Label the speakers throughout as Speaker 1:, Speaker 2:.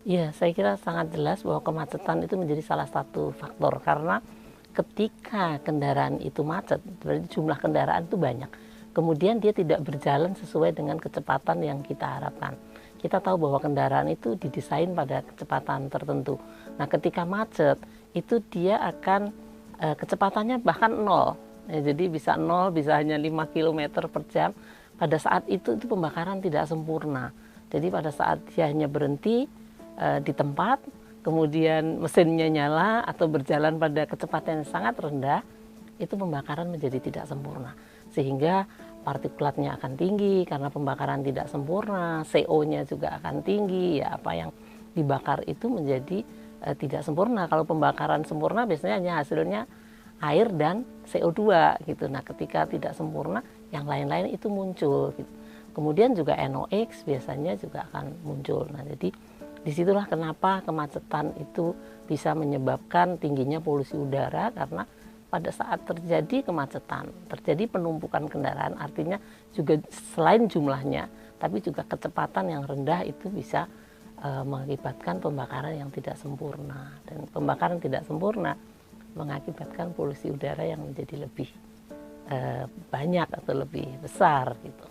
Speaker 1: Iya, saya kira sangat jelas bahwa kemacetan itu menjadi salah satu faktor karena ketika kendaraan itu macet, berarti jumlah kendaraan itu banyak. Kemudian dia tidak berjalan sesuai dengan kecepatan yang kita harapkan. Kita tahu bahwa kendaraan itu didesain pada kecepatan tertentu. Nah, ketika macet, itu dia akan kecepatannya bahkan nol. Ya, jadi bisa nol, bisa hanya 5 km per jam. Pada saat itu pembakaran tidak sempurna. Jadi pada saat dia hanya berhenti di tempat, kemudian mesinnya nyala atau berjalan pada kecepatan yang sangat rendah, itu pembakaran menjadi tidak sempurna. Sehingga partikulatnya akan tinggi karena pembakaran tidak sempurna, CO-nya juga akan tinggi, ya apa yang dibakar itu menjadi tidak sempurna. Kalau pembakaran sempurna biasanya hanya hasilnya air dan CO2 gitu. Nah, ketika tidak sempurna, yang lain-lain itu muncul gitu. Kemudian juga NOx biasanya juga akan muncul. Nah, jadi disitulah kenapa kemacetan itu bisa menyebabkan tingginya polusi udara, karena pada saat terjadi kemacetan, terjadi penumpukan kendaraan, artinya juga selain jumlahnya, tapi juga kecepatan yang rendah itu bisa mengakibatkan pembakaran yang tidak sempurna. Dan pembakaran tidak sempurna mengakibatkan polusi udara yang menjadi lebih banyak atau lebih besar gitu.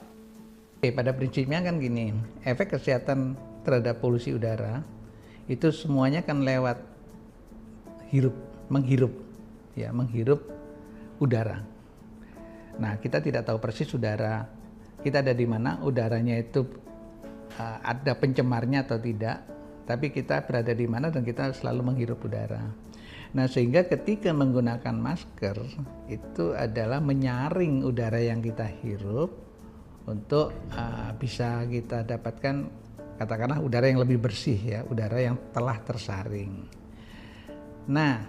Speaker 2: Oke, pada prinsipnya kan gini, efek kesehatan terhadap polusi udara itu semuanya kan lewat menghirup udara. Nah, kita tidak tahu persis udara kita ada di mana, udaranya itu ada pencemarnya atau tidak, tapi kita berada di mana dan kita selalu menghirup udara. Nah, sehingga ketika menggunakan masker itu adalah menyaring udara yang kita hirup untuk bisa kita dapatkan katakanlah udara yang lebih bersih ya, udara yang telah tersaring. Nah,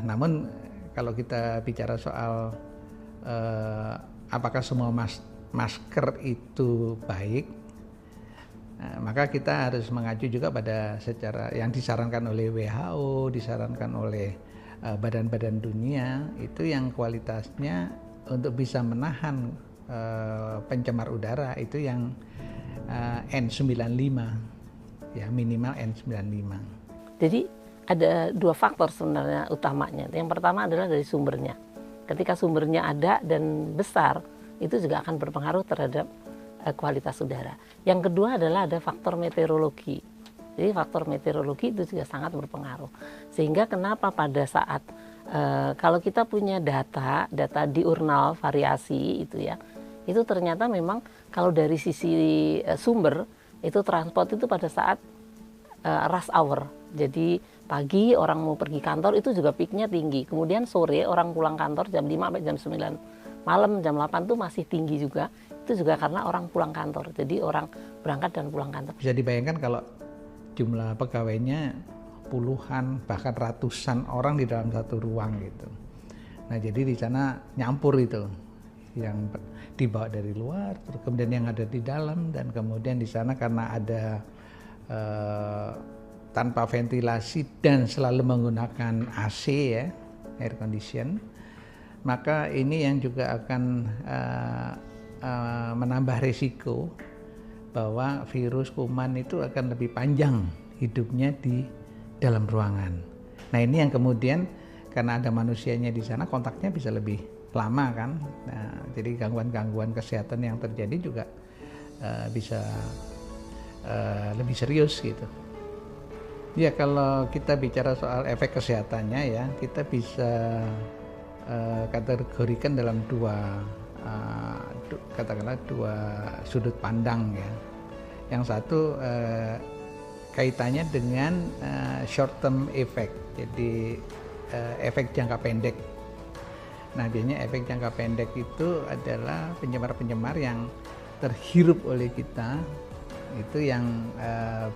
Speaker 2: namun kalau kita bicara soal apakah semua masker itu baik, maka kita harus mengacu juga pada secara yang disarankan oleh WHO, disarankan oleh badan-badan dunia, itu yang kualitasnya untuk bisa menahan pencemar udara itu yang N95 ya, minimal N95.
Speaker 1: Jadi ada dua faktor sebenarnya utamanya. Yang pertama adalah dari sumbernya. Ketika sumbernya ada dan besar, itu juga akan berpengaruh terhadap kualitas udara. Yang kedua adalah ada faktor meteorologi. Jadi faktor meteorologi itu juga sangat berpengaruh. Sehingga kenapa pada saat kalau kita punya data diurnal variasi itu ya, itu ternyata memang kalau dari sisi sumber itu transport itu pada saat rush hour. Jadi pagi orang mau pergi kantor itu juga peaknya tinggi. Kemudian sore orang pulang kantor jam 5 sampai jam 9 malam, jam 8 tuh masih tinggi juga. Itu juga karena orang pulang kantor. Jadi orang berangkat dan pulang kantor.
Speaker 2: Bisa dibayangkan kalau jumlah pegawainya puluhan bahkan ratusan orang di dalam satu ruang gitu. Nah, jadi di sana nyampur itu yang dibawa dari luar, terus kemudian yang ada di dalam, dan kemudian di sana karena ada tanpa ventilasi dan selalu menggunakan AC ya, air condition, maka ini yang juga akan menambah risiko bahwa virus kuman itu akan lebih panjang hidupnya di dalam ruangan. Nah, ini yang kemudian karena ada manusianya di sana, kontaknya bisa lebih lama kan. Nah, jadi gangguan-gangguan kesehatan yang terjadi juga bisa lebih serius gitu. Ya, kalau kita bicara soal efek kesehatannya ya, kita bisa kategorikan dalam katakanlah dua sudut pandang ya. Yang satu kaitannya dengan short term effect, jadi efek jangka pendek. Nah, biasanya efek jangka pendek itu adalah pencemar-pencemar yang terhirup oleh kita, itu yang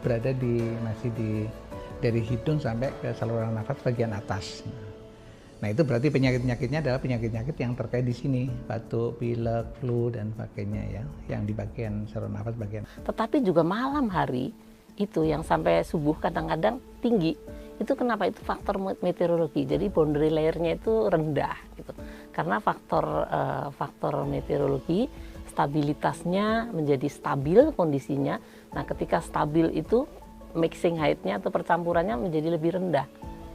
Speaker 2: berada masih dari hidung sampai ke saluran nafas bagian atas. Nah, itu berarti penyakit-penyakitnya adalah penyakit-penyakit yang terkait di sini, batuk, pilek, flu dan sebagainya ya, yang di bagian saluran nafas bagian.
Speaker 1: Tetapi juga malam hari itu yang sampai subuh kadang-kadang tinggi. Itu kenapa? Itu faktor meteorologi. Jadi boundary layer-nya itu rendah gitu. Karena faktor meteorologi, stabilitasnya menjadi stabil kondisinya. Nah, ketika stabil itu mixing height-nya atau percampurannya menjadi lebih rendah,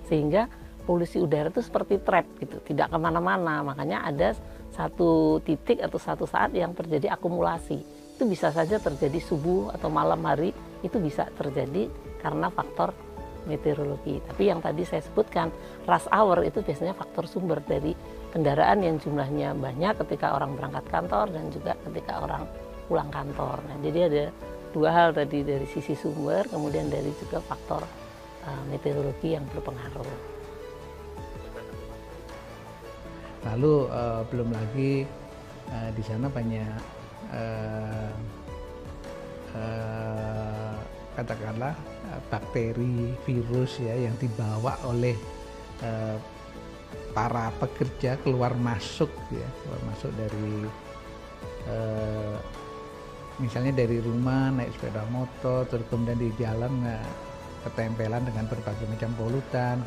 Speaker 1: sehingga polusi udara itu seperti trap gitu, tidak kemana-mana. Makanya ada satu titik atau satu saat yang terjadi akumulasi. Itu bisa saja terjadi subuh atau malam hari, itu bisa terjadi karena faktor meteorologi. Tapi yang tadi saya sebutkan, rush hour itu biasanya faktor sumber dari kendaraan yang jumlahnya banyak ketika orang berangkat kantor dan juga ketika orang pulang kantor. Nah, jadi ada dua hal tadi, dari sisi sumber, kemudian dari juga faktor meteorologi yang berpengaruh.
Speaker 2: Lalu belum lagi di sana banyak katakanlah bakteri, virus ya yang dibawa oleh para pekerja keluar masuk dari misalnya dari rumah naik sepeda motor, terus kemudian di jalan ketempelan dengan berbagai macam polutan.